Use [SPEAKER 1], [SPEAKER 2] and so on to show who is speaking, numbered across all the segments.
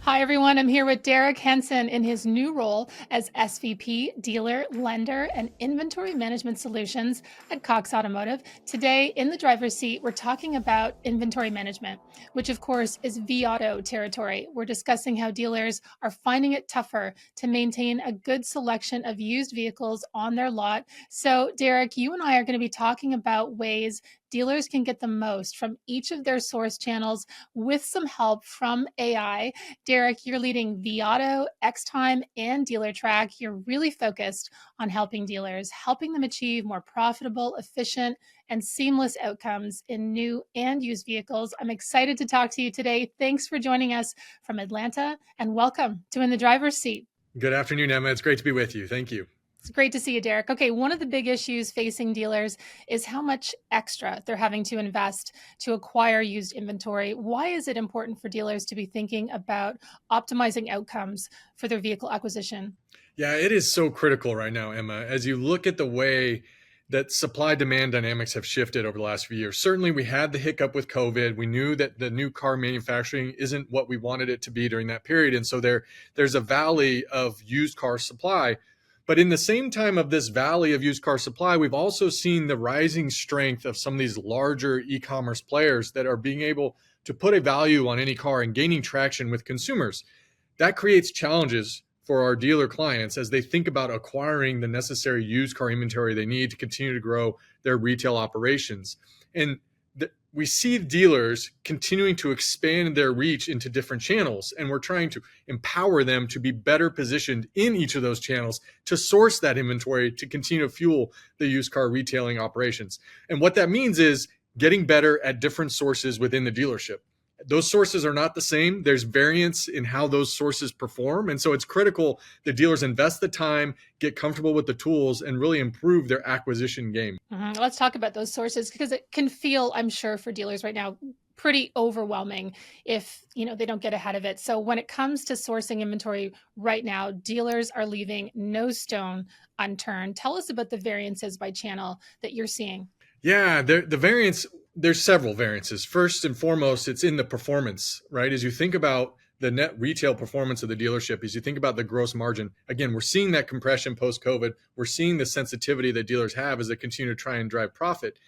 [SPEAKER 1] Hi, everyone. I'm here with Derek Henson in his new role as SVP, Dealer, Lender, and Inventory Management Solutions at Cox Automotive. Today, in the driver's seat, we're talking about inventory management, which, of course, is V-Auto territory. We're discussing how dealers are finding it tougher to maintain a good selection of used vehicles on their lot. So, Derek, you and I are going to be talking about ways dealers can get the most from each of their source channels with some help from AI. Derek, you're leading Viato, Xtime, and DealerTrack. You're really focused on helping dealers, helping them achieve more profitable, efficient, and seamless outcomes in new and used vehicles. I'm excited to talk to you today. Thanks for joining us from Atlanta, and welcome to In the Driver's Seat.
[SPEAKER 2] Good afternoon, Emma. It's great to be with you. Thank you.
[SPEAKER 1] It's great to see you, Derek. Okay, one of the big issues facing dealers is how much extra they're having to invest to acquire used inventory. Why is it important for dealers to be thinking about optimizing outcomes for their vehicle acquisition?
[SPEAKER 2] Yeah, it is so critical right now, Emma, as you look at the way that supply demand dynamics have shifted over the last few years. Certainly, we had the hiccup with COVID. We knew that the new car manufacturing isn't what we wanted it to be during that period. And so there's a valley of used car supply. But in the same time of this valley of used car supply, we've also seen the rising strength of some of these larger e-commerce players that are being able to put a value on any car and gaining traction with consumers. That creates challenges for our dealer clients as they think about acquiring the necessary used car inventory they need to continue to grow their retail operations. And we see dealers continuing to expand their reach into different channels, and we're trying to empower them to be better positioned in each of those channels to source that inventory to continue to fuel the used car retailing operations. And what that means is getting better at different sources within the dealership. Those sources are not the same. There's variance in how those sources perform. And so it's critical that dealers invest the time, get comfortable with the tools, and really improve their acquisition game.
[SPEAKER 1] Let's talk about those sources because it can feel, I'm sure, for dealers right now, pretty overwhelming if they don't get ahead of it. So when it comes to sourcing inventory right now, dealers are leaving no stone unturned. Tell us about the variances by channel that you're seeing.
[SPEAKER 2] Yeah, the variance, there's several variances. First and foremost, it's in the performance, right? As you think about the net retail performance of the dealership, as you think about the gross margin, again, we're seeing that compression post-COVID. We're seeing the sensitivity that dealers have as they continue to try and drive profit.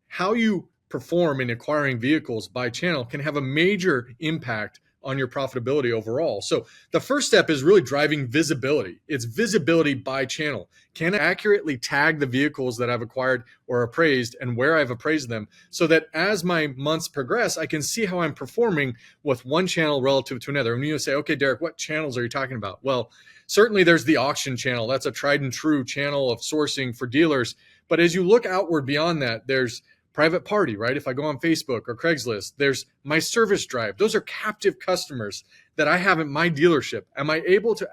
[SPEAKER 2] How you perform in acquiring vehicles by channel can have a major impact on your profitability overall. So the first step is really driving visibility. It's visibility by channel. Can I accurately tag the vehicles that I've acquired or appraised and where I've appraised them so that as my months progress, I can see how I'm performing with one channel relative to another? And you say, okay, Derek, what channels are you talking about? Well, certainly there's the auction channel. That's a tried and true channel of sourcing for dealers. But as you look outward beyond that, there's private party, right? If I go on Facebook or Craigslist, there's my service drive. Those are captive customers that I have at my dealership. Am I able to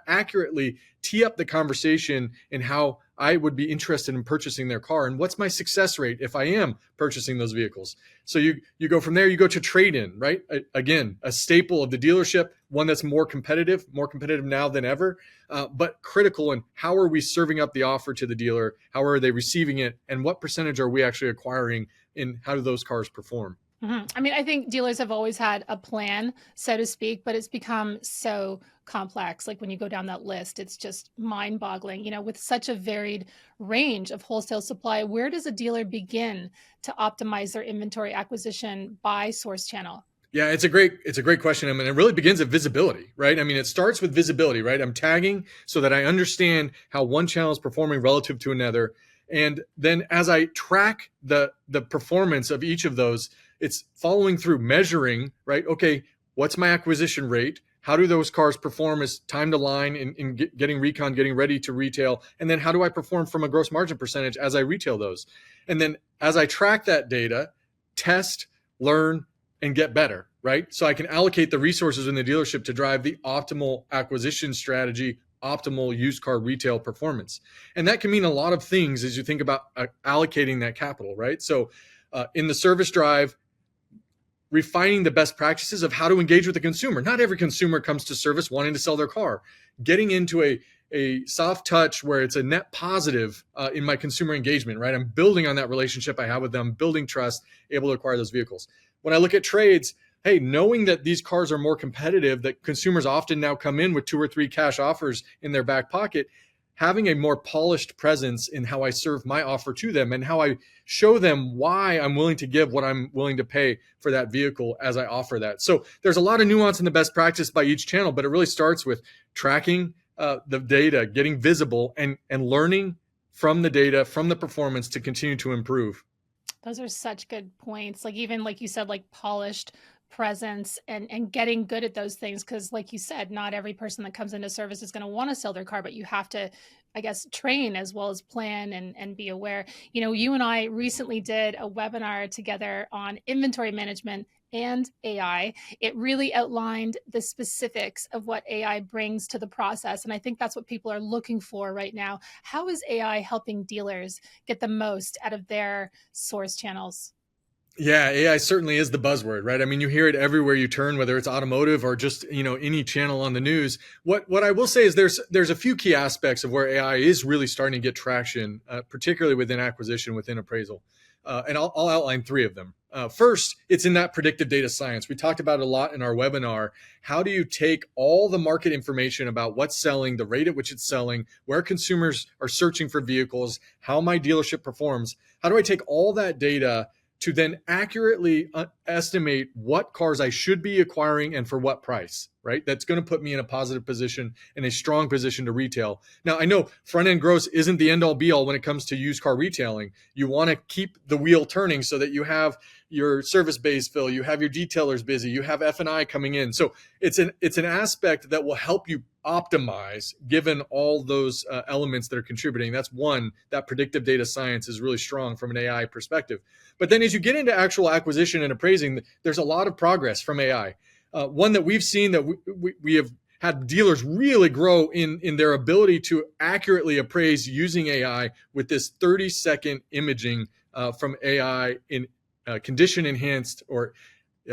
[SPEAKER 2] accurately tee up the conversation in how I would be interested in purchasing their car? And what's my success rate if I am purchasing those vehicles? So you go from there, you go to trade-in, right? Again, a staple of the dealership, one that's more competitive now than ever, but critical in how are we serving up the offer to the dealer? How are they receiving it? And what percentage are we actually acquiring, and how do those cars perform?
[SPEAKER 1] I mean, I think dealers have always had a plan, so to speak, but it's become so complex. Like when you go down that list, it's just mind boggling, with such a varied range of wholesale supply. Where does a dealer begin to optimize their inventory acquisition by source channel?
[SPEAKER 2] Yeah, it's a great question. I mean, it really begins at visibility, right? I mean, it starts with visibility, right? I'm tagging so that I understand how one channel is performing relative to another. And then as I track the performance of each of those, it's following through measuring, right? Okay, what's my acquisition rate? How do those cars perform as time to line in getting recon, getting ready to retail? And then how do I perform from a gross margin percentage as I retail those? And then as I track that data, test, learn, and get better, right? So I can allocate the resources in the dealership to drive the optimal acquisition strategy, optimal used car retail performance. And that can mean a lot of things as you think about allocating that capital, right? So in the service drive, refining the best practices of how to engage with the consumer. Not every consumer comes to service wanting to sell their car. Getting into a soft touch where it's a net positive in my consumer engagement, right? I'm building on that relationship I have with them, building trust, able to acquire those vehicles. When I look at trades, hey, knowing that these cars are more competitive, that consumers often now come in with 2 or 3 cash offers in their back pocket, having a more polished presence in how I serve my offer to them and how I show them why I'm willing to give what I'm willing to pay for that vehicle as I offer that. So there's a lot of nuance in the best practice by each channel, but it really starts with tracking the data, getting visible, and learning from the data, from the performance to continue to improve.
[SPEAKER 1] Those are such good points. Like even like you said, like polished presence and getting good at those things. Cause like you said, not every person that comes into service is going to want to sell their car, but you have to, I guess, train as well as plan and be aware. You know, you and I recently did a webinar together on inventory management and AI. It really outlined the specifics of what AI brings to the process. And I think that's what people are looking for right now. How is AI helping dealers get the most out of their source channels?
[SPEAKER 2] Yeah, AI certainly is the buzzword, right? I mean, you hear it everywhere you turn, whether it's automotive or just, any channel on the news. What I will say is there's a few key aspects of where AI is really starting to get traction, particularly within acquisition, within appraisal. And I'll outline 3 of them. First, it's in that predictive data science. We talked about it a lot in our webinar. How do you take all the market information about what's selling, the rate at which it's selling, where consumers are searching for vehicles, how my dealership performs? How do I take all that data to then accurately estimate what cars I should be acquiring and for what price, right? That's going to put me in a positive position and a strong position to retail. Now, I know front end gross isn't the end all be all when it comes to used car retailing. You want to keep the wheel turning so that you have your service bays fill, you have your detailers busy, you have F&I coming in. So it's an aspect that will help you optimize given all those elements that are contributing. That's one, that predictive data science is really strong from an AI perspective. But then as you get into actual acquisition and appraising, there's a lot of progress from AI. One that we've seen that we have had dealers really grow in their ability to accurately appraise using AI with this 30-second imaging from AI in condition enhanced, or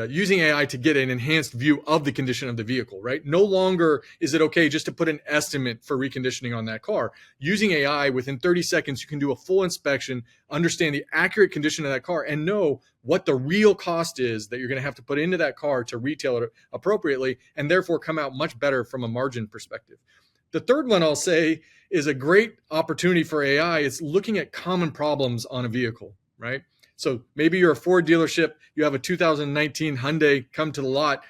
[SPEAKER 2] using AI to get an enhanced view of the condition of the vehicle, right? No longer is it okay just to put an estimate for reconditioning on that car. Using AI, within 30 seconds, you can do a full inspection, understand the accurate condition of that car, and know what the real cost is that you're going to have to put into that car to retail it appropriately, and therefore come out much better from a margin perspective. The third one I'll say is a great opportunity for AI. It's looking at common problems on a vehicle, right? So maybe you're a Ford dealership, you have a 2019 Hyundai come to the lot.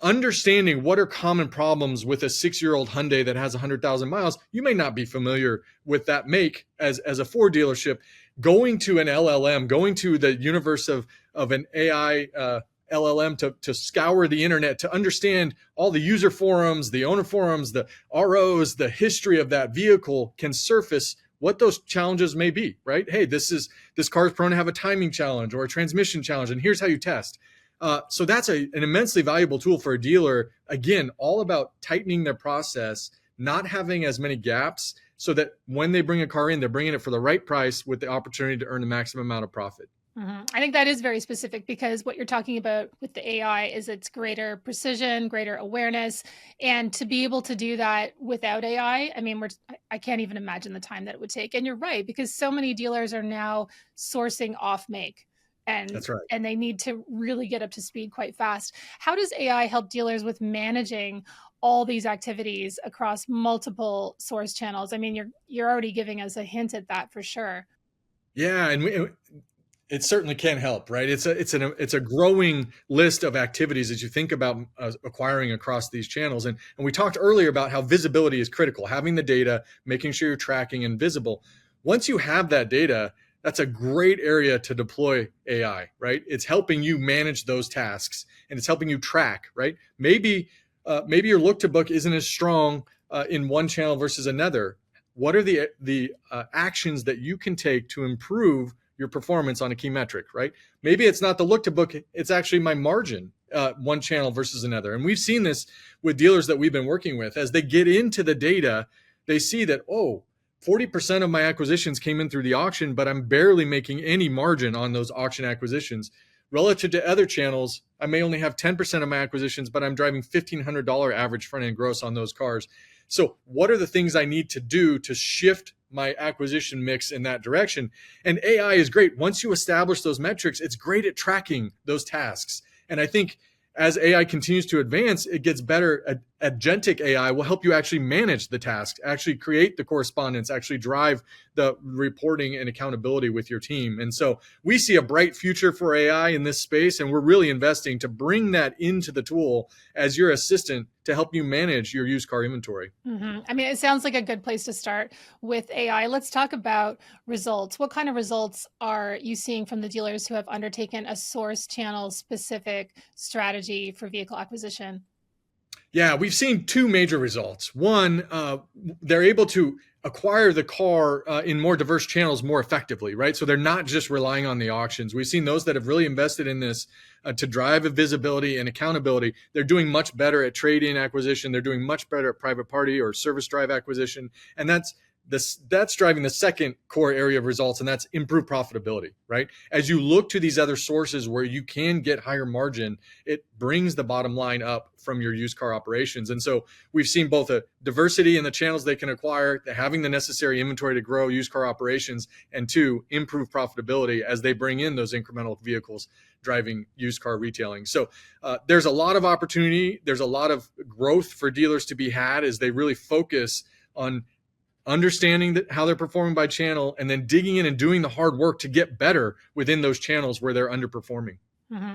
[SPEAKER 2] Understanding what are common problems with a 6-year-old Hyundai that has 100,000 miles, you may not be familiar with that make as a Ford dealership. Going to an LLM, going to the universe of an AI LLM to scour the internet, to understand all the user forums, the owner forums, the ROs, the history of that vehicle, can surface what those challenges may be, right? Hey, this car is prone to have a timing challenge or a transmission challenge, and here's how you test. So that's an immensely valuable tool for a dealer. Again, all about tightening their process, not having as many gaps, so that when they bring a car in, they're bringing it for the right price with the opportunity to earn the maximum amount of profit.
[SPEAKER 1] I think that is very specific because what you're talking about with the AI is its greater precision, greater awareness. And to be able to do that without AI, I mean, I can't even imagine the time that it would take. And you're right, because so many dealers are now sourcing off make, and
[SPEAKER 2] That's right.
[SPEAKER 1] and they need to really get up to speed quite fast. How does AI help dealers with managing all these activities across multiple source channels? I mean, you're already giving us a hint at that for sure.
[SPEAKER 2] Yeah, and it certainly can help, right? It's a growing list of activities as you think about acquiring across these channels. And we talked earlier about how visibility is critical, having the data, making sure you're tracking and visible. Once you have that data, that's a great area to deploy AI, right? It's helping you manage those tasks, and it's helping you track, right? Maybe your look to book isn't as strong in one channel versus another. What are the actions that you can take to improve your performance on a key metric, right? Maybe it's not the look to book, it's actually my margin, one channel versus another. And we've seen this with dealers that we've been working with. As they get into the data, they see that, 40% of my acquisitions came in through the auction, but I'm barely making any margin on those auction acquisitions. Relative to other channels, I may only have 10% of my acquisitions, but I'm driving $1,500 average front end gross on those cars. So what are the things I need to do to shift my acquisition mix in that direction? And AI is great. Once you establish those metrics, it's great at tracking those tasks. And I think as AI continues to advance, it gets better. Agentic AI will help you actually manage the tasks, actually create the correspondence, actually drive the reporting and accountability with your team. And so we see a bright future for AI in this space, and we're really investing to bring that into the tool as your assistant to help you manage your used car inventory.
[SPEAKER 1] I mean, it sounds like a good place to start with AI. Let's talk about results. What kind of results are you seeing from the dealers who have undertaken a source channel specific strategy for vehicle acquisition?
[SPEAKER 2] Yeah, we've seen two major results. One, they're able to acquire the car in more diverse channels more effectively, right? So they're not just relying on the auctions. We've seen those that have really invested in this to drive visibility and accountability. They're doing much better at trade-in acquisition. They're doing much better at private party or service drive acquisition, and that's driving the second core area of results, and that's improved profitability, right? As you look to these other sources where you can get higher margin, it brings the bottom line up from your used car operations. And so we've seen both a diversity in the channels they can acquire, having the necessary inventory to grow used car operations, and two, improve profitability as they bring in those incremental vehicles driving used car retailing. So there's a lot of opportunity. There's a lot of growth for dealers to be had as they really focus on understanding how they're performing by channel, and then digging in and doing the hard work to get better within those channels where they're underperforming.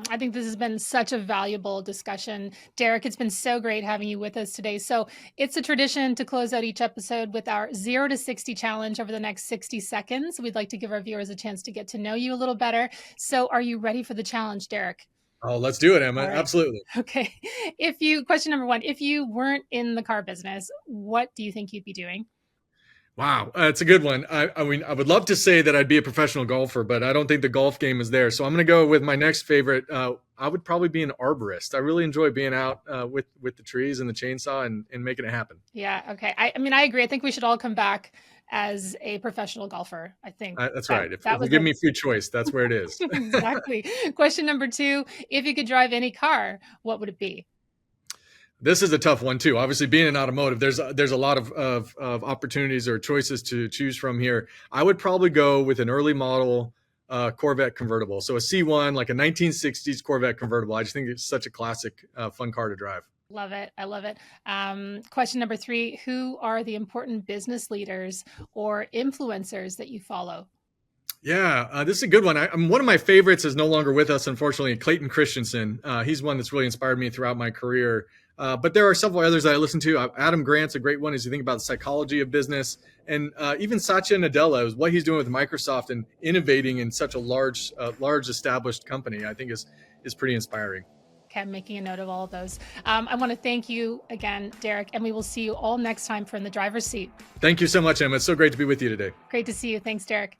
[SPEAKER 1] I think this has been such a valuable discussion. Derek, it's been so great having you with us today. So it's a tradition to close out each episode with our 0 to 60 challenge over the next 60 seconds. We'd like to give our viewers a chance to get to know you a little better. So are you ready for the challenge, Derek?
[SPEAKER 2] Oh, let's do it, Emma.
[SPEAKER 1] All right.
[SPEAKER 2] Absolutely.
[SPEAKER 1] Okay. Question number one, if you weren't in the car business, what do you think you'd be doing?
[SPEAKER 2] Wow, it's a good one. I mean, I would love to say that I'd be a professional golfer, but I don't think the golf game is there. So I'm going to go with my next favorite. I would probably be an arborist. I really enjoy being out with the trees and the chainsaw and making it happen.
[SPEAKER 1] Yeah. Okay. I mean, I agree. I think we should all come back as a professional golfer. I think
[SPEAKER 2] That's right. If
[SPEAKER 1] that
[SPEAKER 2] you give me free choice, that's where it is.
[SPEAKER 1] Exactly. Question number two, if you could drive any car, what would it be?
[SPEAKER 2] This is a tough one too. Obviously, being in automotive, there's a lot of opportunities or choices to choose from here. I would probably go with an early model Corvette convertible. So a C1, like a 1960s Corvette convertible. I just think it's such a classic, fun car to drive.
[SPEAKER 1] Love it. I love it. Question number three, who are the important business leaders or influencers that you follow?
[SPEAKER 2] Yeah, this is a good one. One of my favorites is no longer with us, unfortunately, Clayton Christensen. He's one that's really inspired me throughout my career. But there are several others that I listen to. Adam Grant's a great one as you think about the psychology of business. And even Satya Nadella, what he's doing with Microsoft and innovating in such a large established company, I think is pretty inspiring.
[SPEAKER 1] Okay, I'm making a note of all of those. I want to thank you again, Derek, and we will see you all next time for In the Driver's Seat.
[SPEAKER 2] Thank you so much, Emma. It's so great to be with you today.
[SPEAKER 1] Great to see you. Thanks, Derek.